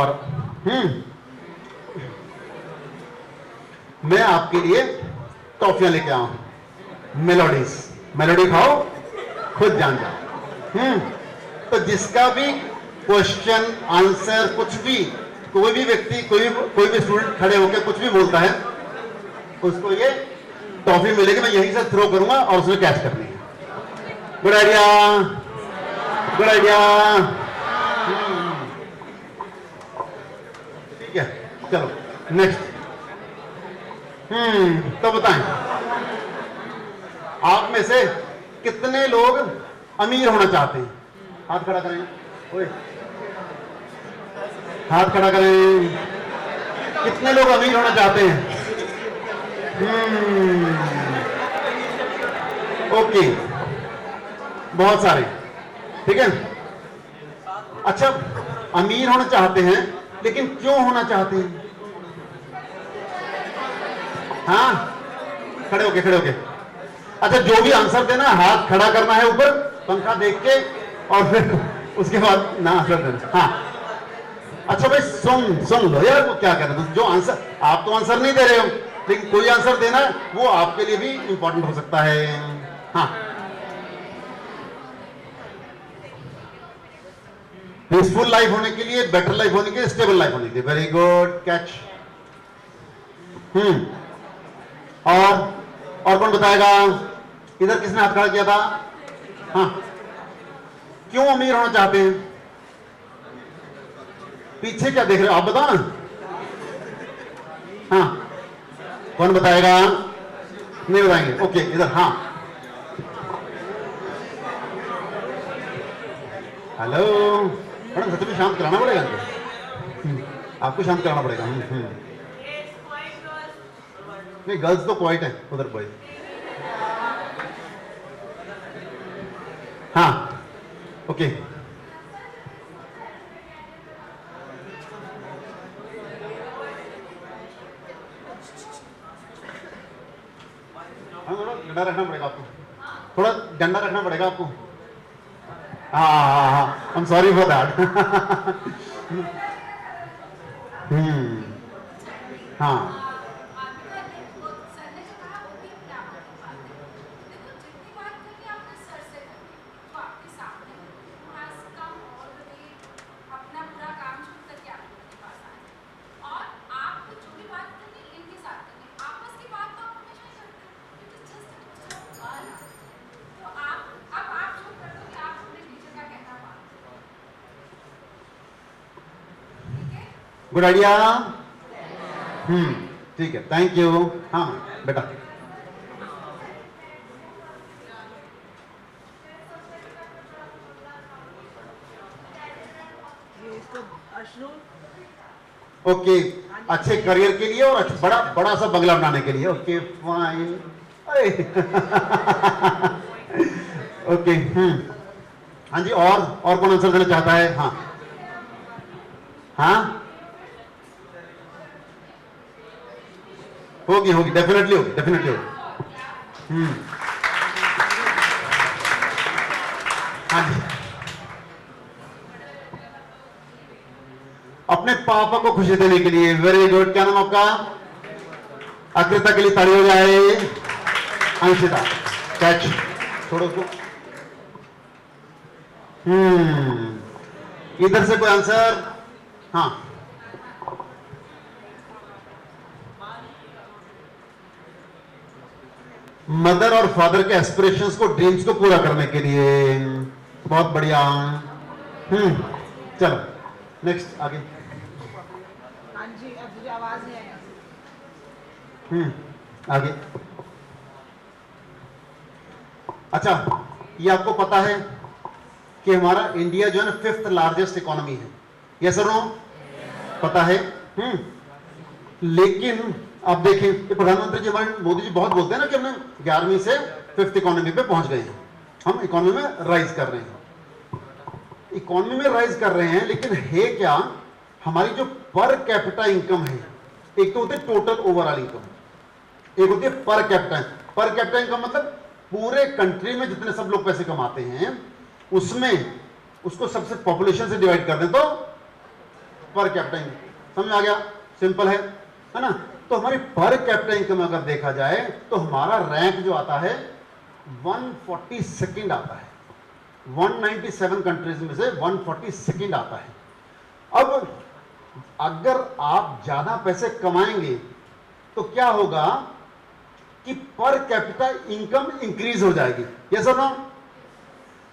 और मैं आपके लिए टॉफियां लेके आऊं, मेलोडीज। मेलोडी खाओ, खुद जान जाओ। तो जिसका भी क्वेश्चन आंसर कुछ भी, कोई भी व्यक्ति, कोई भी स्टूडेंट खड़े होकर कुछ भी बोलता है, उसको ये टॉफी मिलेगी। मैं यहीं से थ्रो करूंगा और उसने कैच करनी है। Good idea, good idea. ठीक है, चलो नेक्स्ट। तो बताएं, आप में से कितने लोग अमीर होना चाहते हैं? हाथ खड़ा करें। ओए, हाथ खड़ा करें। कितने लोग अमीर होना चाहते हैं? ओके, बहुत सारे। ठीक है, अच्छा, अमीर होना चाहते हैं, लेकिन क्यों होना चाहते हैं? हाँ, खड़े होके, खड़े होके। अच्छा, जो भी आंसर देना, हाथ खड़ा करना है ऊपर, पंखा देख के, और फिर उसके बाद ना आंसर देना। हाँ, अच्छा भाई, सुन लो यार, वो क्या कह रहे हैं। जो आंसर, आप तो आंसर नहीं दे रहे हो, लेकिन कोई आंसर देना, वो आपके लिए भी इंपॉर्टेंट हो सकता है। हाँ, पीसफुल लाइफ होने के लिए, बेटर लाइफ होने के लिए, स्टेबल लाइफ होने के लिए। Very good catch. और कौन बताएगा? इधर किसने हाथ खड़ा किया था? हाँ, क्यों अमीर होना चाहते हैं? पीछे क्या देख रहे हो आप, बताओ ना। हाँ, कौन बताएगा? नहीं बताएंगे, ओके। इधर, हाँ, हेलो मैडम, सच में शांत कराना पड़ेगा इनको। आपको शांत कराना पड़ेगा। नहीं, गर्ल्स तो क्वाइट है, उधर बॉयज। हाँ, ओके। थोड़ा डंडा रखना पड़ेगा आपको, थोड़ा डंडा रखना पड़ेगा आपको। हाँ, I am sorry for that. हाँ, गुड आइडिया। ठीक है, थैंक यू। हाँ बेटा, ओके, अच्छे करियर के लिए और बड़ा बड़ा सा बंगला बनाने के लिए। Okay fine. ओके, हाँ जी, और कौन आंसर देना चाहता है? हाँ, हाँ, होगी, डेफिनेटली होगी, डेफिनेटली होगी। हाँ जी, अपने पापा को खुशी देने के लिए। Very good. क्या नाम आपका? अकृता के लिए ताली हो जाए। अंशिता, कैच, छोड़ो उसको। इधर से कोई आंसर? हाँ, मदर और फादर के एस्पिरेशंस को, ड्रीम्स को पूरा करने के लिए। बहुत बढ़िया। चलो नेक्स्ट, आगे। हाँ जी, अब मुझे आवाज नहीं आया। आगे। अच्छा, ये आपको पता है कि हमारा इंडिया जो है ना 5th लार्जेस्ट इकोनॉमी है? यस और नो? पता है। लेकिन आप देखें, ये प्रधानमंत्री जी हमारे मोदी जी बहुत बोलते हैं ना कि हमने 11वीं से 5th इकोनॉमी पे पहुंच गए हैं, हम इकोनॉमी में राइज कर रहे हैं। इकोनॉमी में राइज कर रहे हैं, लेकिन है क्या? हमारी जो पर कैपिटा इनकम है, एक तो होती है टोटल ओवरऑल इनकम, एक होती है per capita. Per capita income मतलब पूरे कंट्री में जितने सब लोग पैसे कमाते हैं, उसमें उसको सबसे पॉपुलेशन से डिवाइड कर दें तो पर कैपिटा इनकम। समझ में आ गया? सिंपल है ना? तो हमारी पर कैपिटा इनकम अगर देखा जाए तो हमारा रैंक जो आता है 142nd आता है। 197 कंट्रीज में से 142nd आता है। अब अगर आप ज्यादा पैसे कमाएंगे तो क्या होगा कि पर कैपिटा इनकम इंक्रीज हो जाएगी। यस और नो?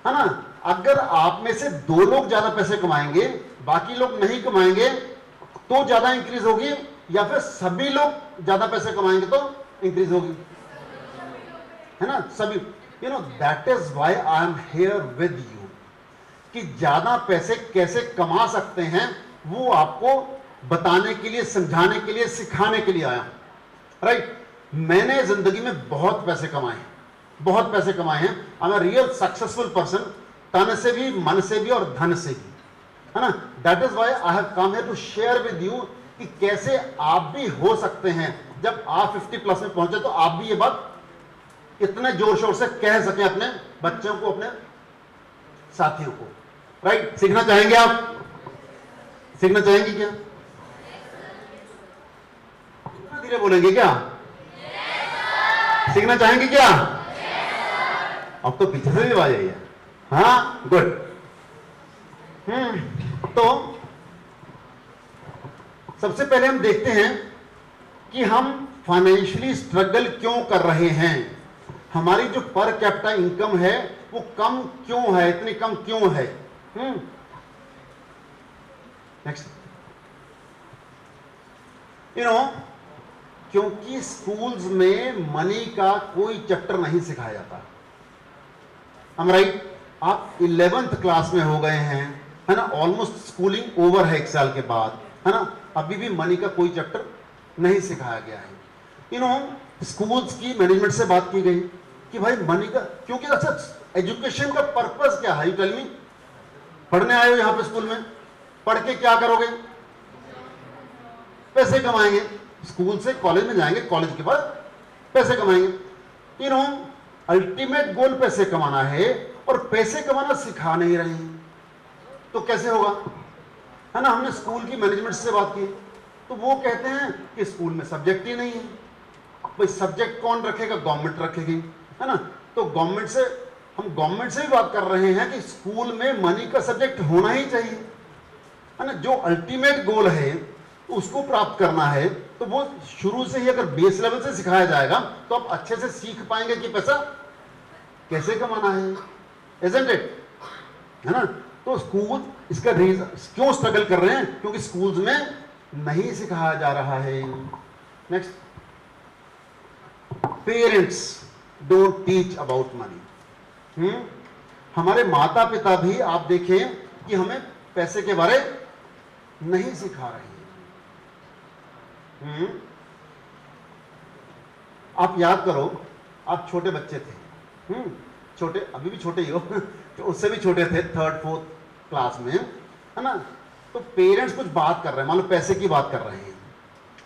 है ना? अगर आप में से 2 लोग ज्यादा पैसे कमाएंगे, बाकी लोग नहीं कमाएंगे, तो ज्यादा इंक्रीज होगी, या फिर सभी लोग ज्यादा पैसे कमाएंगे तो इंक्रीज होगी, है ना? सभी। You know that is why I am here with you, कि ज्यादा पैसे कैसे कमा सकते हैं वो आपको बताने के लिए, समझाने के लिए, सिखाने के लिए आया। राइट? मैंने जिंदगी में बहुत पैसे कमाए हैं, बहुत पैसे कमाए हैं। I am a real successful person, तन से भी, मन से भी और धन से भी, है ना? That is why I have come here to share with you कि कैसे आप भी हो सकते हैं। जब आप 50+ में पहुंचे तो आप भी ये बात इतने जोर शोर से कह सकें अपने बच्चों को, अपने साथियों को। राइट? सीखना चाहेंगे आप? सीखना चाहेंगे क्या? इतना धीरे बोलेंगे क्या? सीखना चाहेंगे क्या? अब तो पीछे से भी आवाज आई है। हाँ, गुड। तो सबसे पहले हम देखते हैं कि हम फाइनेंशियली स्ट्रगल क्यों कर रहे हैं। हमारी जो पर कैपिटा इनकम है वो कम क्यों है, इतनी कम क्यों है? नेक्स्ट। यू नो, क्योंकि स्कूल्स में मनी का कोई चैप्टर नहीं सिखाया जाता। हम राइट? आप 11th क्लास में हो गए हैं, है ना? ऑलमोस्ट स्कूलिंग ओवर है 1 साल के बाद, है ना? अभी भी मनी का कोई चैप्टर नहीं सिखाया गया है। यू नो, स्कूल्स की मैनेजमेंट से बात की गई कि भाई मनी का, क्योंकि अच्छा एजुकेशन का पर्पस क्या है? You tell me. पढ़ने आए हो यहां पे स्कूल में, पढ़ के क्या करोगे? पैसे कमाएंगे। स्कूल से कॉलेज में जाएंगे, कॉलेज के बाद पैसे कमाएंगे। यू नो, अल्टीमेट गोल पैसे कमाना है और पैसे कमाना सिखा नहीं रहे हैं, तो कैसे होगा? है ना? हमने स्कूल की मैनेजमेंट से बात की तो वो कहते हैं कि स्कूल में सब्जेक्ट ही नहीं है। भाई सब्जेक्ट कौन रखेगा? गवर्नमेंट रखेगी, है ना? तो गवर्नमेंट से, हम गवर्नमेंट से भी बात कर रहे हैं कि स्कूल में मनी का सब्जेक्ट होना ही चाहिए, है ना? जो अल्टीमेट गोल है उसको प्राप्त करना है तो वो शुरू से ही अगर बेस लेवल से सिखाया जाएगा तो आप अच्छे से सीख पाएंगे कि पैसा कैसे कमाना है। Isn't it? है ना? तो स्कूल इसका रीजन क्यों स्ट्रगल कर रहे हैं? क्योंकि स्कूल्स में नहीं सिखाया जा रहा है। Next, parents don't teach about money. हमारे माता पिता भी आप देखें कि हमें पैसे के बारे नहीं सिखा रहे हैं। आप याद करो, आप छोटे बच्चे थे, छोटे, अभी भी छोटे ही हो तो उससे भी छोटे थे, 3rd 4th क्लास में, है ना? तो पेरेंट्स कुछ बात कर रहे हैं, मान लो पैसे की बात कर रहे हैं,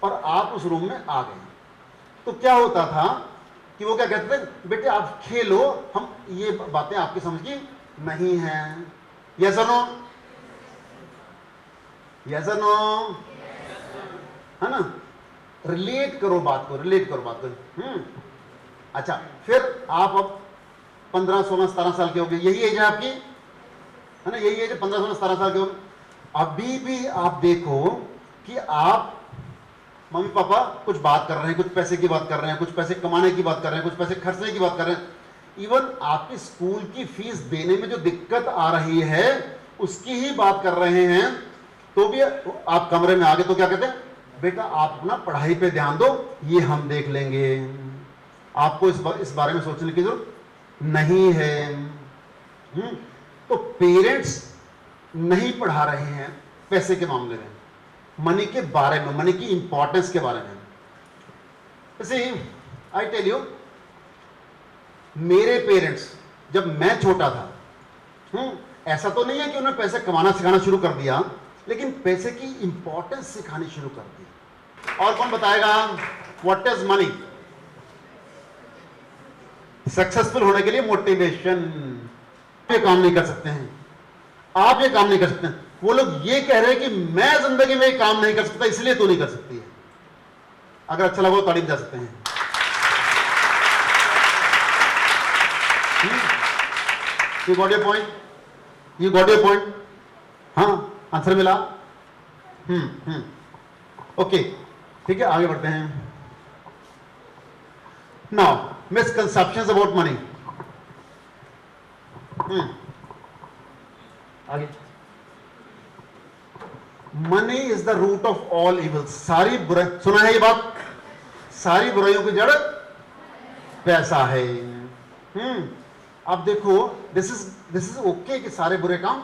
और आप उस रूम में आ गए, तो क्या होता था कि वो क्या कहते थे? बेटे आप खेलो, हम ये बातें आपकी समझ की नहीं है। यस और नो? यस और नो? है ना? रिलेट करो बात को, रिलेट करो बात को। अच्छा, फिर आप अब 15, 16, 17 साल के हो गए, यही एज है आपकी, है ना? यही एज है, 15, 16, 17 साल के हो गए। अभी भी आप देखो कि आप, मम्मी पापा कुछ बात कर रहे हैं, कुछ पैसे की बात कर रहे हैं, कुछ पैसे कमाने की बात कर रहे हैं, कुछ पैसे खर्चने की बात कर रहे हैं। इवन आपकी स्कूल की फीस देने में जो दिक्कत आ रही है उसकी ही बात कर रहे हैं, तो भी आप कमरे में आ गए तो क्या कहते हैं? बेटा आप अपना पढ़ाई पे ध्यान दो, ये हम देख लेंगे, आपको इस बारे में सोचने की जरूरत नहीं है। तो पेरेंट्स नहीं पढ़ा रहे हैं पैसे के मामले में, मनी के बारे में, मनी की इंपॉर्टेंस के बारे में। जैसे आई टेल यू, मेरे पेरेंट्स जब मैं छोटा था, ऐसा तो नहीं है कि उन्होंने पैसे कमाना सिखाना शुरू कर दिया, लेकिन पैसे की इंपॉर्टेंस सिखानी शुरू कर दी। और कौन बताएगा व्हाट इज मनी? सक्सेसफुल होने के लिए मोटिवेशन। ये काम नहीं कर सकते हैं आप, ये काम नहीं कर सकते हैं। वो लोग ये कह रहे हैं कि मैं जिंदगी में काम नहीं कर सकता, इसलिए तू नहीं कर सकती है। अगर अच्छा लगा तो तारीफ जा सकते हैं। You got your point, you got your point. हाँ, आंसर मिला। ओके, ठीक है, आगे बढ़ते हैं। Now misconceptions about money. आगे, money is the root of all evils. सारी बुराई, सुना है ये बात, सारी बुराइयों की जड़ पैसा है। अब देखो, दिस इज ओके कि सारे बुरे काम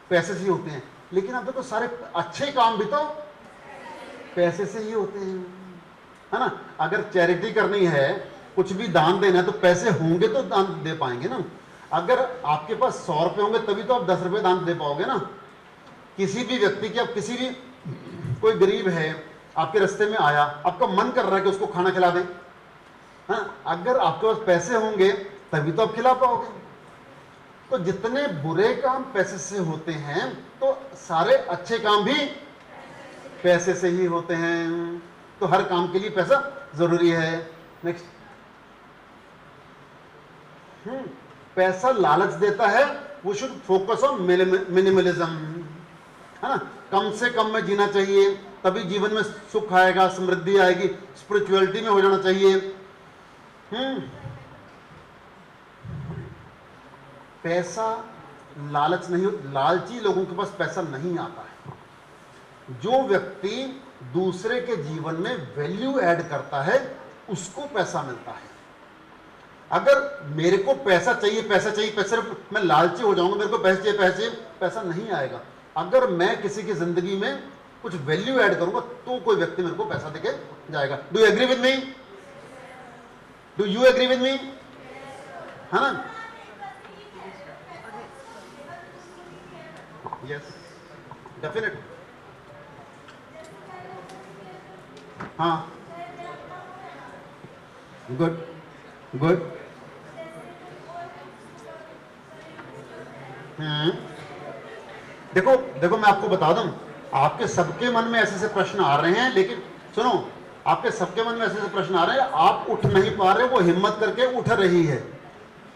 पैसे से ही होते हैं, लेकिन अब देखो सारे अच्छे काम भी तो पैसे से ही होते हैं, है ना। अगर चैरिटी करनी है, कुछ भी दान देना है, तो पैसे होंगे तो दान दे पाएंगे ना। अगर आपके पास 100 रुपए होंगे तभी तो आप 10 रुपए दान दे पाओगे ना। किसी भी व्यक्ति की, आप किसी भी, कोई गरीब है आपके रास्ते में आया, आपका मन कर रहा है कि उसको खाना खिला दें, हाँ, अगर आपके पास पैसे होंगे तभी तो आप खिला पाओगे। तो जितने बुरे काम पैसे से होते हैं, तो सारे अच्छे काम भी पैसे से ही होते हैं। तो हर काम के लिए पैसा जरूरी है। नेक्स्ट, पैसा लालच देता है। We should focus on minimalism, है ना। कम से कम में जीना चाहिए, तभी जीवन में सुख आएगा, समृद्धि आएगी। स्पिरिचुअलिटी में हो जाना चाहिए। पैसा लालच नहीं, लालची लोगों के पास पैसा नहीं आता है। जो व्यक्ति दूसरे के जीवन में वैल्यू ऐड करता है, उसको पैसा मिलता है। अगर मेरे को पैसा चाहिए, पैसा चाहिए, पैसा, मैं लालची हो जाऊंगा, मेरे को पैसे चाहिए, पैसे, पैसा नहीं आएगा। अगर मैं किसी की जिंदगी में कुछ वैल्यू ऐड करूंगा, तो कोई व्यक्ति मेरे को पैसा देके जाएगा। Do you agree with me? Do you agree with me? है ना? Yes, definite. हाँ, गुड गुड। देखो देखो, मैं आपको बता दूं, आपके सबके मन में ऐसे ऐसे प्रश्न आ रहे हैं, लेकिन सुनो, आपके सबके मन में ऐसे ऐसे प्रश्न आ रहे हैं, आप उठ नहीं पा रहे, वो हिम्मत करके उठ रही है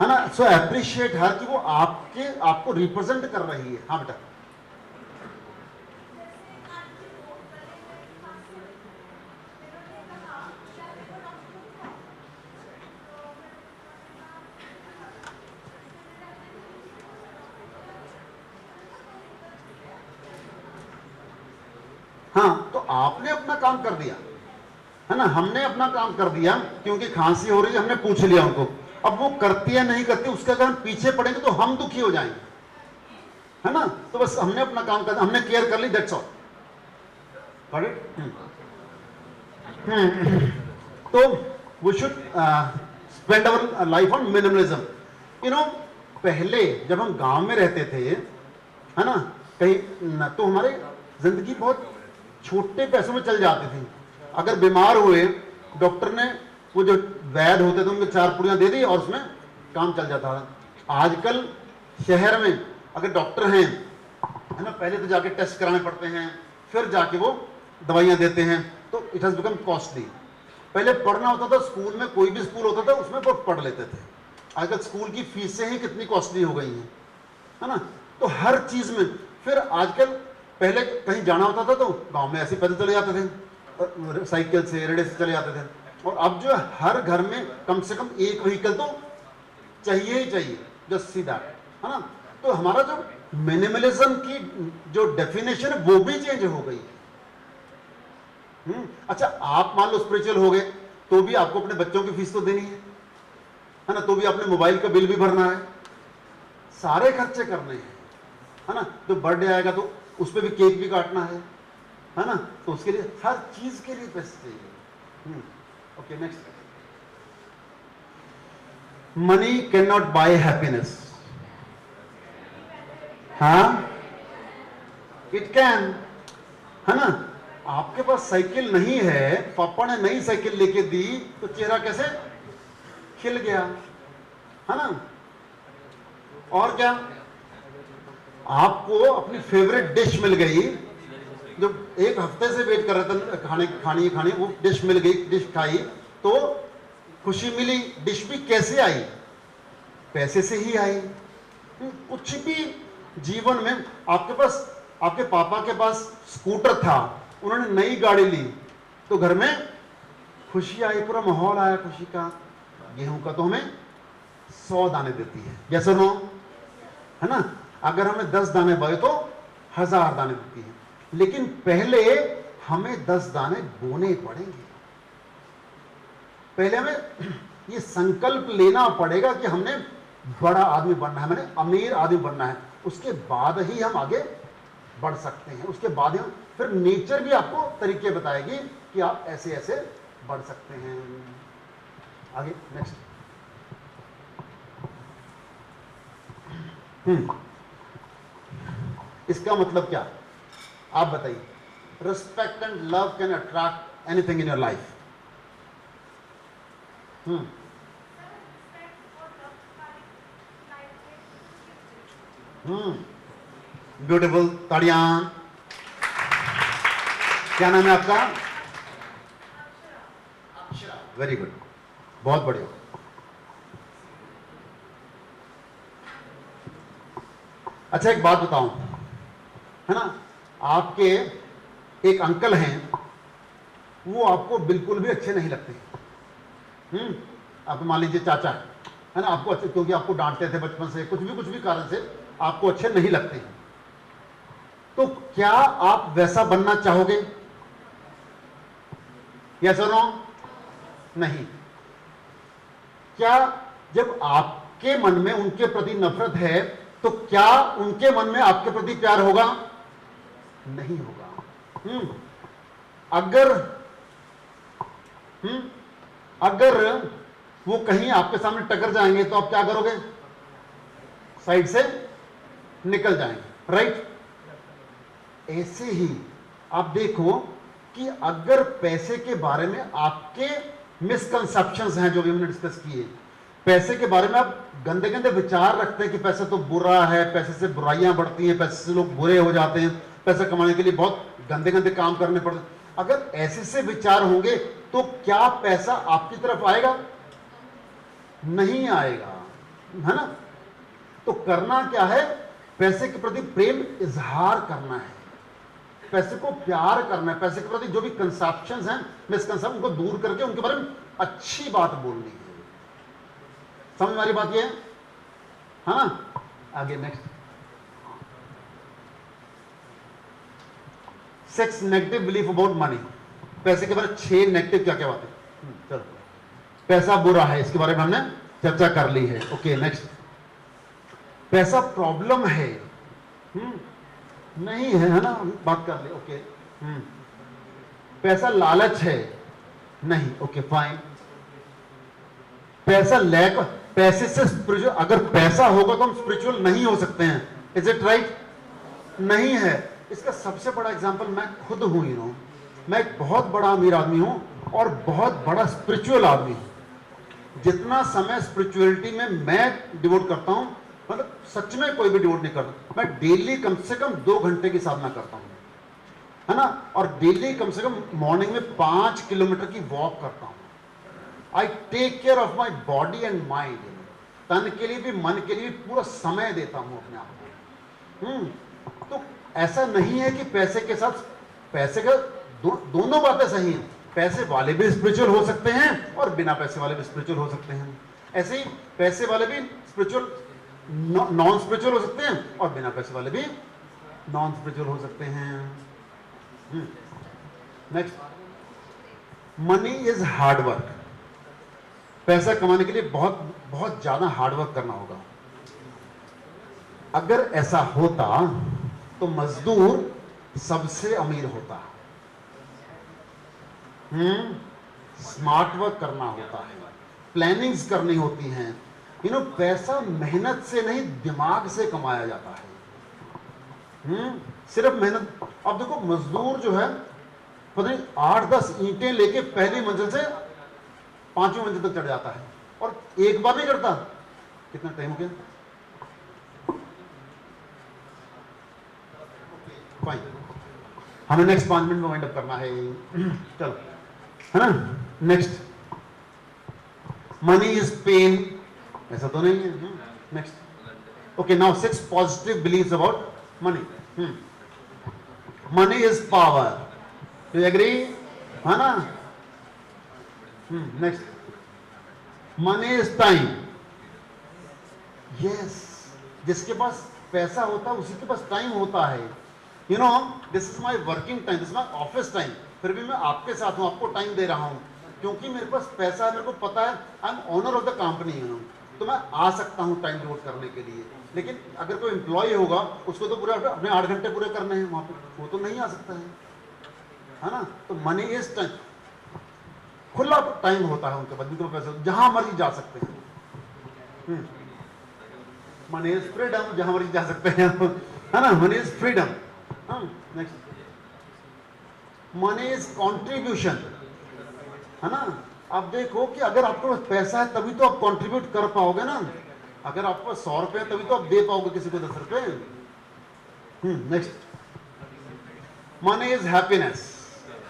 ना। सो अप्रिशिएट हर कि वो आपको रिप्रेजेंट कर रही है। हाँ बेटा, हाँ, तो आपने अपना काम कर दिया, है ना। हमने अपना काम कर दिया, क्योंकि खांसी हो रही है, हमने पूछ लिया उनको। अब वो करती है नहीं करती, उसके अगर हम पीछे पड़ेंगे तो हम दुखी हो जाएंगे, है ना। तो बस हमने अपना काम कर दिया, हमने केयर कर ली, दैट्स ऑल। Got it? तो we should spend our life on minimalism. You know, पहले जब हम गांव में रहते थे, है ना, कहीं न, तो हमारे जिंदगी बहुत छोटे पैसों में चल जाती थी। अगर बीमार हुए, डॉक्टर ने वो जो वैद्य होते थे उनको 4 पुड़ियां दे दी और उसमें काम चल जाता था। आजकल शहर में अगर डॉक्टर हैं, है ना, पहले तो जाके टेस्ट कराने पड़ते हैं, फिर जाके वो दवाइयां देते हैं, तो इट हैज बिकम कॉस्टली। पहले पढ़ना होता था स्कूल में, कोई भी स्कूल होता था उसमें बहुत पढ़ लेते थे। आजकल स्कूल की फीसें ही कितनी कॉस्टली हो गई हैं, है ना। तो हर चीज में, फिर आजकल, पहले कहीं जाना होता था तो गांव में ऐसे पैदल चले जाते थे, साइकिल से, रेड़े से चले जाते थे। और अब जो है हर घर में कम से कम एक व्हीकल तो चाहिए ही चाहिए, जस्ट सी दैट, है ना। तो हमारा जो मिनिमलिज्म की जो डेफिनेशन है वो भी चेंज हो गई है। अच्छा, आप मान लो स्पिरिचुअल हो गए, तो भी आपको अपने बच्चों की फीस तो देनी है ना, तो भी आपने मोबाइल का बिल भी भरना है, सारे खर्चे करने हैं, है ना। तो बर्थडे आएगा तो उस पर भी केक भी काटना है ना। तो उसके लिए, हर चीज के लिए पैसे चाहिए। Okay, next. Money can not buy happiness. हाँ, इट कैन, है ना। आपके पास साइकिल नहीं है, पापा ने नई साइकिल लेके दी, तो चेहरा कैसे खिल गया, है ना। और क्या, आपको अपनी फेवरेट डिश मिल गई, जो एक हफ्ते से वेट कर रहे थे खानी वो डिश मिल गई, डिश खाई तो खुशी मिली। डिश भी कैसे आई? पैसे से ही आई। कुछ भी जीवन में आपके पास, आपके पापा के पास स्कूटर था, उन्होंने नई गाड़ी ली तो घर में खुशी आई, पूरा माहौल आया खुशी का। गेहूं का तो हमें 100 दाने देती है, जैसे नो है ना। अगर हमें 10 दाने बोए तो 1000 दाने देती है। लेकिन पहले हमें 10 दाने बोने पड़ेंगे। पहले हमें ये संकल्प लेना पड़ेगा कि हमने बड़ा आदमी बनना है, मैंने अमीर आदमी बनना है। उसके बाद ही हम आगे बढ़ सकते हैं। उसके बाद ही फिर नेचर भी आपको तरीके बताएगी कि आप ऐसे ऐसे बढ़ सकते हैं। आगे नेक्स्ट। इसका मतलब क्या, आप बताइए। Respect and love can attract anything in your life. Beautiful, ताड़ियां। क्या नाम है आपका? वेरी गुड, बहुत बढ़िया। अच्छा एक बात बताऊं, है ना, आपके एक अंकल हैं, वो आपको बिल्कुल भी अच्छे नहीं लगते। आप मान लीजिए चाचा है ना, आपको अच्छे, क्योंकि आपको डांटते थे बचपन से, कुछ भी कारण से आपको अच्छे नहीं लगते। तो क्या आप वैसा बनना चाहोगे? यस और नो? नहीं। क्या जब आपके मन में उनके प्रति नफरत है तो क्या उनके मन में आपके प्रति प्यार होगा? नहीं होगा। अगर वो कहीं आपके सामने टकर जाएंगे तो आप क्या करोगे? साइड से निकल जाएंगे, राइट? ऐसे ही आप देखो कि अगर पैसे के बारे में आपके मिसकंसेप्शंस हैं, जो भी हमने डिस्कस किए, पैसे के बारे में आप गंदे गंदे विचार रखते हैं कि पैसा तो बुरा है, पैसे से बुराइयां बढ़ती हैं, पैसे से लोग बुरे हो जाते हैं, पैसा कमाने के लिए बहुत गंदे गंदे काम करने पड़ते हैं। अगर ऐसे से विचार होंगे तो क्या पैसा आपकी तरफ आएगा? नहीं आएगा, है ना। तो करना क्या है? पैसे के प्रति प्रेम इजहार करना है, पैसे को प्यार करना है, पैसे के प्रति जो भी कंसेप्शंस हैं, मिसकंसेप्शन, उनको दूर करके उनके बारे में अच्छी बात बोलनी है। समझ में आ रही बात ये है? हाँ, आगे next. 6 negative belief about money. पैसे के बारे में 6 नेगेटिव क्या क्या बातें। चलो, पैसा बुरा है, इसके बारे में हमने चर्चा कर ली है। Okay next. पैसा प्रॉब्लम है, नहीं है ना, बात कर ली। ओके। पैसा लालच है, नहीं, ओके फाइन। पैसा लैक, पैसे से स्पिरिचुअल, अगर पैसा होगा तो हम स्पिरिचुअल नहीं हो सकते हैं, इज इट राइट? नहीं है। इसका सबसे बड़ा एग्जांपल मैं खुद हूं। मैं एक बहुत बड़ा अमीर आदमी हूं और बहुत बड़ा स्पिरिचुअल आदमी हूं। जितना समय स्पिरिचुअलिटी में मैं डिवोट करता हूं, मतलब सच में कोई भी डिवोट नहीं करता। मैं डेली कम से कम 2 घंटे की साधना करता हूं, है ना, और डेली कम से कम मॉर्निंग में 5 किलोमीटर की वॉक करता हूं। I take care of my body and mind. तन के लिए भी मन के लिए भी पूरा समय देता हूं अपने आप को। तो ऐसा नहीं है कि पैसे के साथ, पैसे का दोनों बातें सही हैं। पैसे वाले भी स्पिरिचुअल हो सकते हैं और बिना पैसे वाले भी स्पिरिचुअल हो सकते हैं। ऐसे ही पैसे वाले भी स्पिरिचुअल, नॉन स्पिरिचुअल हो सकते हैं और बिना पैसे वाले भी नॉन स्पिरिचुअल हो सकते हैं। Next, money is hard work. पैसा कमाने के लिए बहुत बहुत ज्यादा हार्डवर्क करना होगा। अगर ऐसा होता तो मजदूर सबसे अमीर होता। स्मार्ट वर्क करना होता है, प्लानिंग्स करनी होती हैं। पैसा मेहनत से नहीं, दिमाग से कमाया जाता है। सिर्फ मेहनत। अब देखो, मजदूर जो है पता नहीं 8-10 ईंटें लेके पहली मंजिल से 5वीं मंजिल तक चढ़ जाता है, और एक बार नहीं करता। कितना टाइम हो गया? फाइन, हमें नेक्स्ट 5 मिनट में वाइंड अप करना है, चलो, है ना। नेक्स्ट, मनी इज पेन, ऐसा तो नहीं है। Next, okay, now 6 positive beliefs about money. Money is power, do you agree, है ना। Next, money is time, yes, जिसके पास पैसा होता है उसी के पास टाइम होता है। You know, this is my working time, this is my office time, फिर भी मैं आपके साथ हूं, आपको टाइम दे रहा हूं, क्योंकि मेरे पास पैसा है, मेरे को पता है I am owner of the company, you know, तो मैं आ सकता हूं टाइम डिवोट करने के लिए। लेकिन अगर कोई एम्प्लॉय होगा, उसको तो पूरा अपने 8 घंटे पूरे करने हैं वहां पे, वो तो नहीं आ सकता है ना। तो मनी इज टाइम, खुला टाइम होता है उनके पास, जिनको पैसे जहां मर्जी जा सकते हैं। मनी इज फ्रीडम, जहां मर्जी जा सकते हैं, है ना, money is freedom. Next, money is contribution, है ना। आप देखो कि अगर आपके पास पैसा है तभी तो आप कंट्रीब्यूट कर पाओगे ना, अगर आपके पास 100 रुपए तभी तो आप दे पाओगे किसी को 10 रुपए। नेक्स्ट, मनी इज हैप्पीनेस,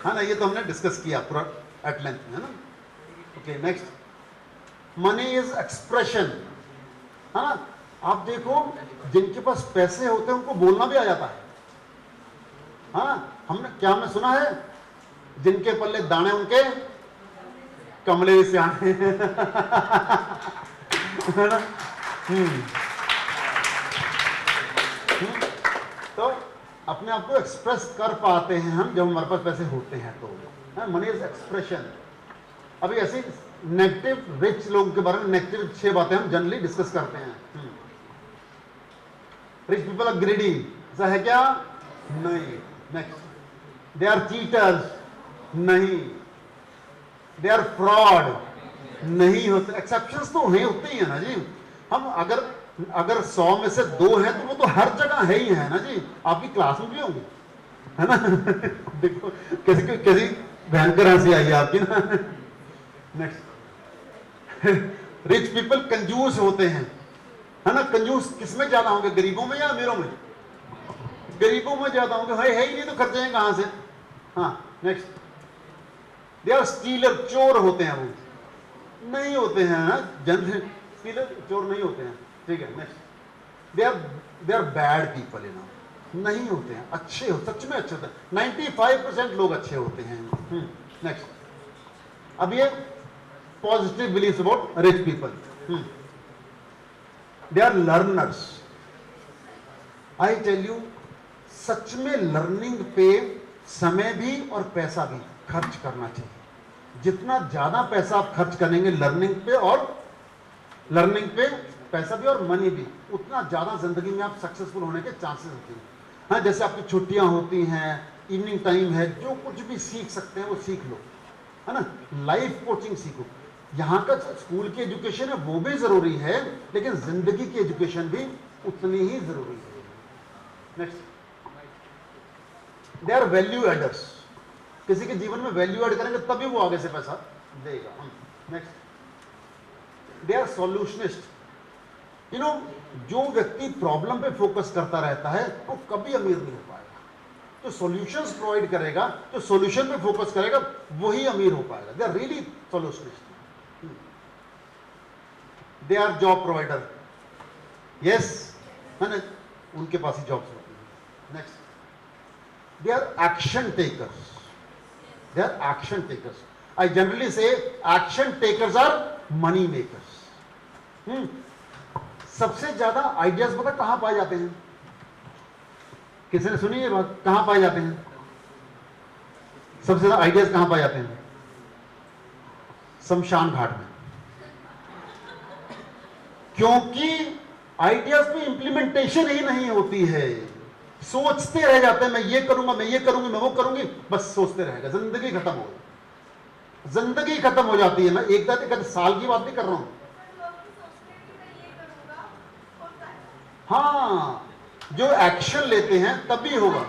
है ना, ये तो हमने डिस्कस किया पूरा एट लेंथ, है ना। Okay, next, money is expression, है ना। आप देखो जिनके पास पैसे होते हैं उनको बोलना भी आ जाता है, हाँ, हमने सुना है, जिनके पल्ले दाने उनके कमले से आने, है ना। तो अपने आप को एक्सप्रेस कर पाते हैं हम जब हमारे पास पैसे होते हैं, तो मनी इज एक्सप्रेशन। अभी ऐसी नेगेटिव रिच लोगों के बारे में नेगेटिव 6 बातें हम जनरली डिस्कस करते हैं। रिच पीपल आर ग्रीडी, ऐसा है क्या? नहीं। नेक्स्ट, दे आर चीटर्स, नहीं। दे आर फ्रॉड, नहीं होते। एक्सेप्शंस तो हैं, होते ही है ना जी। हम अगर 100 में से 2 हैं तो वो तो हर जगह है ही है ना जी, आपकी क्लास में भी होंगे, है ना। देखो कैसी भयंकर हंसी आई है आपकी ना। नेक्स्ट, रिच पीपल कंजूस होते हैं, है ना। कंजूस किसमें ज्यादा होंगे, गरीबों में या अमीरों में? गरीबों में ज्यादा होंगे, है ही नहीं तो खर्चे कहां से। हाँ, नेक्स्ट, दे आर स्टीलर, चोर होते हैं वो, नहीं होते हैं ना, जनरल स्टीलर चोर नहीं होते हैं, ठीक है। Next, they are bad people, you know, नहीं होते हैं, अच्छे हो, सच में अच्छे होते हैं। 95% लोग अच्छे होते हैं। नेक्स्ट, अब ये positive belief about rich people. They are learners. I tell you, सच में लर्निंग पे समय भी और पैसा भी खर्च करना चाहिए। जितना ज्यादा पैसा आप खर्च करेंगे लर्निंग पे, और लर्निंग पे पैसा भी और मनी भी, उतना ज्यादा जिंदगी में आप सक्सेसफुल होने के चांसेस होते हैं। हाँ, जैसे आपकी छुट्टियां होती हैं, इवनिंग टाइम है, जो कुछ भी सीख सकते हैं वो सीख लो, है ना। लाइफ कोचिंग सीखो। यहाँ का स्कूल की एजुकेशन है वो भी जरूरी है, लेकिन जिंदगी की एजुकेशन भी उतनी ही जरूरी है। Next, they are value adders. किसी के जीवन में वैल्यू ऐड करेंगे तभी वो आगे से पैसा देगा। Next, they are solutionist. You know, जो व्यक्ति प्रॉब्लम पे फोकस करता रहता है वो कभी अमीर नहीं हो पाएगा। तो सॉल्यूशंस प्रोवाइड करेगा, जो सॉल्यूशन पे फोकस करेगा वही अमीर हो पाएगा। They are really solutionist. They are job provider, yes, है ना, उनके पास ही जॉब्स होती है। Next, they are action takers. They are action takers. I generally say action takers are money makers. सबसे ज्यादा आइडियाज पता कहां पाए जाते हैं? किसी ने सुनी ये बात? कहां पाए जाते हैं सबसे ज्यादा आइडियाज? कहां पाए जाते हैं? शमशान घाट में। क्योंकि आइडियाज में इंप्लीमेंटेशन ही नहीं होती है। सोचते रह जाते हैं, मैं ये करूंगा, मैं ये करूंगी, मैं वो करूंगी, बस सोचते रहेगा, जिंदगी खत्म हो गई। जिंदगी खत्म हो जाती है। मैं एक साल की बात नहीं कर रहा हूं। हाँ, जो एक्शन लेते हैं तभी होगा।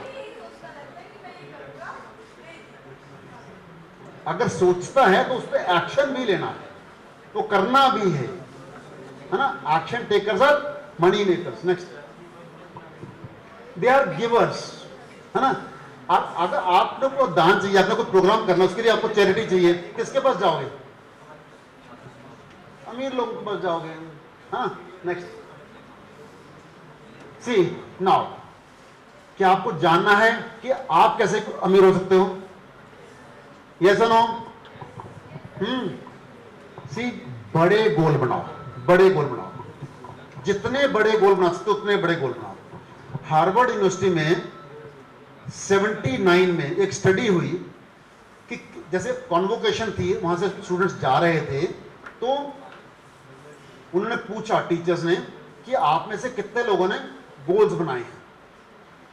अगर सोचता है तो उस पर एक्शन भी लेना है, तो करना भी है ना। Action takers are money makers. Next, they are givers. है ना। आप अगर आप लोग को दान चाहिए, आपने कोई प्रोग्राम करना, उसके लिए आपको चैरिटी चाहिए, किसके पास जाओगे? अमीर लोगों के पास जाओगे। हाँ, नेक्स्ट सी नाउ, क्या आपको जानना है कि आप कैसे अमीर हो सकते हो? यस और नो? सी, बड़े गोल बनाओ, बड़े गोल बनाओ, जितने बड़े गोल बना सकते हो उतने बड़े गोल बनाओ। हार्वर्ड यूनिवर्सिटी में 79 में एक स्टडी हुई कि जैसे कॉन्वोकेशन थी, वहां से स्टूडेंट्स जा रहे थे, तो उन्होंने पूछा टीचर्स ने कि आप में से कितने लोगों ने गोल्स बनाए हैं।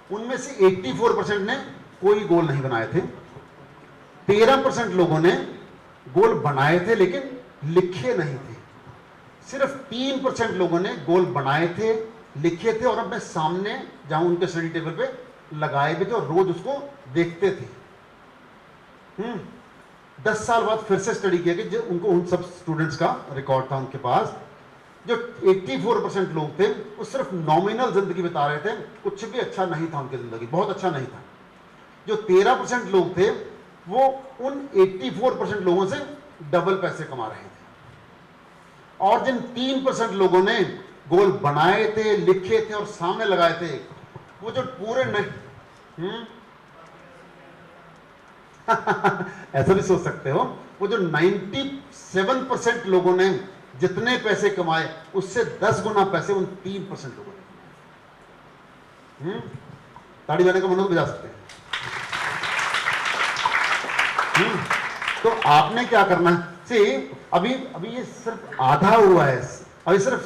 उनमें से 84% ने कोई गोल नहीं बनाए थे। 13% लोगों ने गोल बनाए थे लेकिन लिखे नहीं थे। सिर्फ 3% लोगों ने गोल बनाए थे, लिखे थे और अपने सामने जहां उनके स्टडी टेबल पे लगाए भी थे और रोज उसको देखते थे। 10 साल बाद फिर से स्टडी किया कि जो उनको उन सब स्टूडेंट्स का रिकॉर्ड था उनके पास, जो 84% लोग थे वो सिर्फ नॉमिनल जिंदगी बिता रहे थे, कुछ भी अच्छा नहीं था उनकी जिंदगी, बहुत अच्छा नहीं था। जो 13% लोग थे वो उन 84% लोगों से डबल पैसे कमा रहे थे। और जिन 3% लोगों ने गोल बनाए थे, लिखे थे और सामने लगाए थे, वो जो पूरे ऐसा भी सोच सकते हो, वो जो 97% लोगों ने जितने पैसे कमाए उससे 10 गुना पैसे उन 3% लोगों ने। ताड़ी बजाने का मनोबल बजा सकते हैं। तो आपने क्या करना है? अभी ये सिर्फ आधा हुआ है, अभी सिर्फ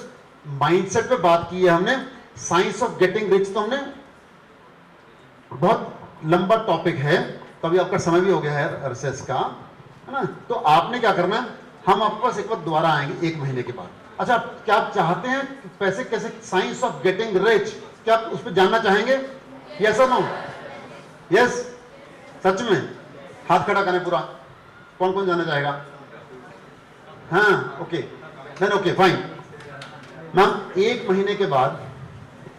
माइंडसेट पे बात की है हमने। साइंस ऑफ गेटिंग रिच तो हमने, बहुत लंबा टॉपिक है, तो अभी आपका समय भी हो गया है रिसर्च का, है ना। तो आपने क्या करना है, हम आपके पास एक बार दोबारा आएंगे 1 महीने के बाद। अच्छा, क्या आप चाहते हैं पैसे कैसे, साइंस ऑफ गेटिंग रिच, क्या आप उस पर जानना चाहेंगे? यस और नो? यस, सच में हाथ खड़ा करें पूरा, कौन कौन जाना चाहेगा? हाँ, okay then, okay fine. Ma'am 1 महीने के बाद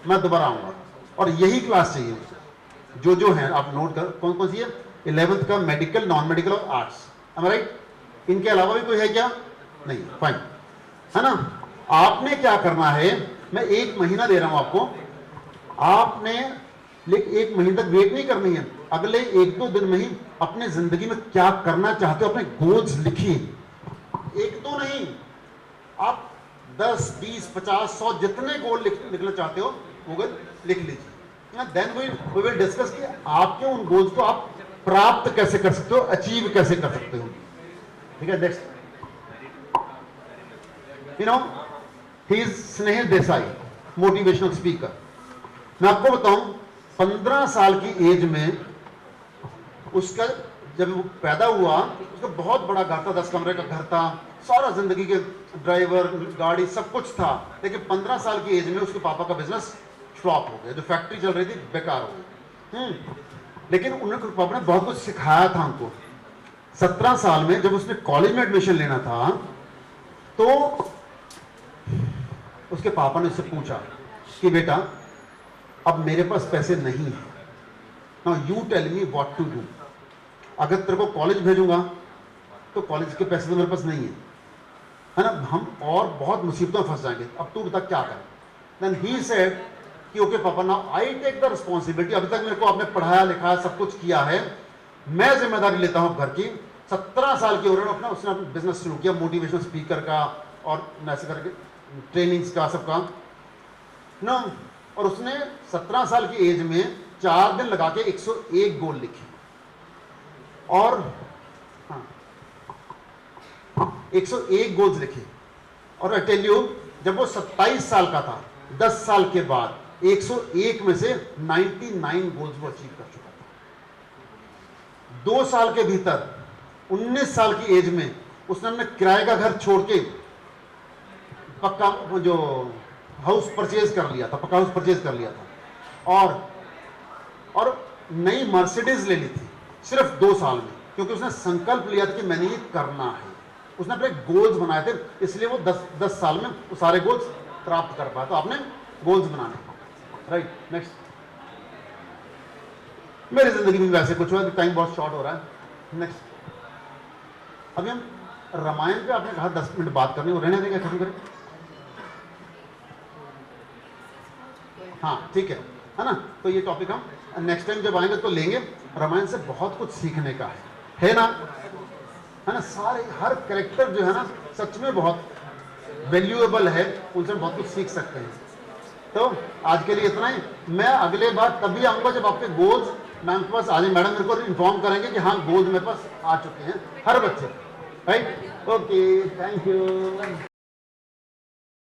मैं दोबारा आऊंगा और यही क्लास चाहिए मुझे। जो है आप नोट कर, कौन कौन सी है? 11th का मेडिकल, नॉन मेडिकल और आर्ट्स, am I right? इनके अलावा भी कोई है क्या? नहीं, फाइन, है ना। आपने क्या करना है, मैं 1 महीना दे रहा हूं आपको, आपने 1 महीने तक वेट नहीं करनी है। अगले 1-2 दिन में ही अपने जिंदगी में क्या करना चाहते हो अपने गोल्स लिखिए। 1-2 नहीं, आप 10, 20, 50, 100 जितने गोल लिखना चाहते हो वो गोल लिख लीजिए। देन वी विल डिस्कस कि आपके उन गोल्स को आप प्राप्त कैसे कर सकते हो, अचीव कैसे कर सकते हो। ठीक है, next, you know he is Snehil Desai, motivational speaker. मैं आपको बताऊं, 15 साल की एज में उसका, जब वो पैदा हुआ, उसका बहुत बड़ा घर था, 10 कमरे का घर था, सारा जिंदगी के ड्राइवर, गाड़ी सब कुछ था। लेकिन 15 साल की एज में उसके पापा का बिजनेस फ्लॉप हो गया, जो फैक्ट्री चल रही थी बेकार हो गई। लेकिन उन्होंने, पापा ने बहुत कुछ सिखाया था हमको। 17 साल में जब उसने कॉलेज में एडमिशन लेना था, तो उसके पापा ने उससे पूछा कि बेटा अब मेरे पास पैसे नहीं है, now you tell me what to do. अगर तेरे को कॉलेज भेजूंगा तो कॉलेज के पैसे तो मेरे पास नहीं है ना, हम और बहुत मुसीबतों में फंस जाएंगे, अब तू बता क्या कर। देन ही सेड कि okay papa, now I take the responsibility, अभी तक मेरे को आपने पढ़ाया लिखाया सब कुछ किया है, मैं जिम्मेदारी लेता हूं घर की। 17 साल की उम्र में उसने अपना बिजनेस शुरू किया, मोटिवेशनल स्पीकर का और ऐसे करके ट्रेनिंग्स का सबका ना। और उसने 17 साल की एज में 4 दिन लगा के 101 गोल लिखे। और हाँ, 101 गोल्स लिखे। और आई टेल यू, जब वो 27 साल का था, 10 साल के बाद 101 में से 99 गोल्स वो अचीव कर चुका था। 2 साल के भीतर 19 साल की एज में उसने अपने किराए का घर छोड़ के पक्का जो हाउस परचेज कर लिया था, पक्का हाउस परचेज कर लिया था, और नई मर्सिडीज ले ली थी सिर्फ 2 साल में, क्योंकि उसने संकल्प लिया था कि मैंने ये करना है। उसने अपने गोल्स बनाए थे, इसलिए वो 10 साल में वो सारे गोल्स प्राप्त कर पाया। तो आपने गोल्स बनाने, राइट। नेक्स्ट, मेरी जिंदगी में वैसे कुछ हुआ, टाइम बहुत शॉर्ट हो रहा है। नेक्स्ट, अभी हम रामायण पे आपने कहा 10 मिनट बात करनी, वो रहने देंगे, खत्म करें। हाँ ठीक है ना। तो ये टॉपिक हम नेक्स्ट टाइम जब आएंगे तो लेंगे। रामायण से बहुत कुछ सीखने का है ना, है ना। सारे हर कैरेक्टर जो है ना सच में बहुत वैल्यूएबल है, उनसे बहुत कुछ सीख सकते हैं। तो आज के लिए इतना ही। मैं अगले बार तभी आऊंगा जब आपके गोल्स मैम के पास आ जाए। मैडम मेरे को इन्फॉर्म करेंगे कि हाँ गोल्स मेरे पास आ चुके हैं हर बच्चे, राइट। Okay, thank you.